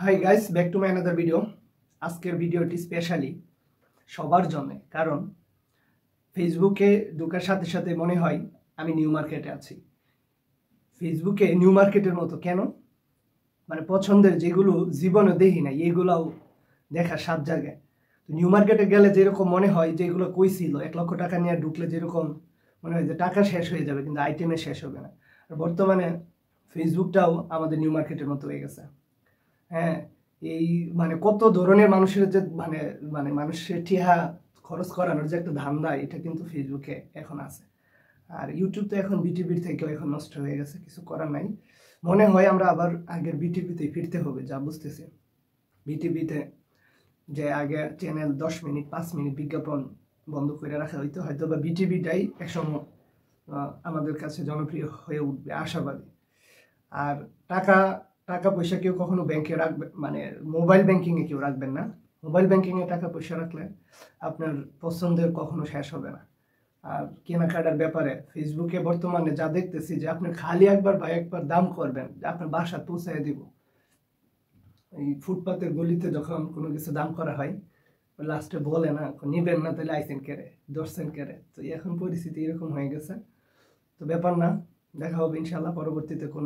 Hi guys, back to my another video. আজকের ভিডিওটি specially সবার জন্য, কারণ ফেসবুকে ঢোকার সাথে সাথে মনে হয় আমি নিউ মার্কেটে আছি। ফেসবুকে নিউ মার্কেটের মতো কেন? মানে পছন্দের যেগুলো জীবনে দেখি না এগুলাও দেখার সাত জায়গায়। নিউ মার্কেটে গেলে যেরকম মনে হয় যে এগুলো কই ছিল, 1 লক্ষ টাকা নিয়ে ঢুকলে যেরকম মনে হয় যে টাকা শেষ হয়ে যাবে, কিন্তু আইটেমে শেষ হবে না। আর বর্তমানে ফেসবুকটাও আমাদের নিউ মার্কেটের মতো হয়ে গেছে। হ্যাঁ, এই মানে কত ধরনের মানুষের যে মানে মানে মানুষের টিহা খরচ করানোর যে একটা ধান্দা, এটা কিন্তু ফেসবুকে এখন আছে। আর ইউটিউব তো এখন বিটিভির থেকেও এখন নষ্ট হয়ে গেছে, কিছু করার নাই। মনে হয় আমরা আবার আগের বিটিভিতে ফিরতে হবে, যা বুঝতেছি। বিটিভিতে যে আগে চ্যানেল 10 মিনিট 5 মিনিট বিজ্ঞাপন বন্ধ করে রাখা হইতো, হয়তো বা বিটিভিটাই একসময় আমাদের কাছে জনপ্রিয় হয়ে উঠবে, আশাবাদী। আর টাকা টাকা পয়সা কেউ কখনো ব্যাংকে রাখবে, মানে মোবাইল ব্যাংকিংয়ে কেউ রাখবেন না। মোবাইল ব্যাংকিংয়ে টাকা পয়সা রাখলে আপনার পছন্দের কখনো শেষ হবে না। আর কেনাকাটার ব্যাপারে ফেসবুকে বর্তমানে যা দেখতেছি, যে আপনি খালি একবার বা একবার দাম করবেন, যে আপনার বাসা পৌঁছায় দিব। এই ফুটপাতের গলিতে যখন কোনো কিছু দাম করা হয়, লাস্টে বলে না নিবেন না, তাহলে আইসেন কেড়ে, ধরছেন কেড়ে। তো এখন পরিস্থিতি এরকম হয়ে গেছে। তো ব্যাপার না, দেখা হবে ইনশাল্লাহ পরবর্তীতে কোনো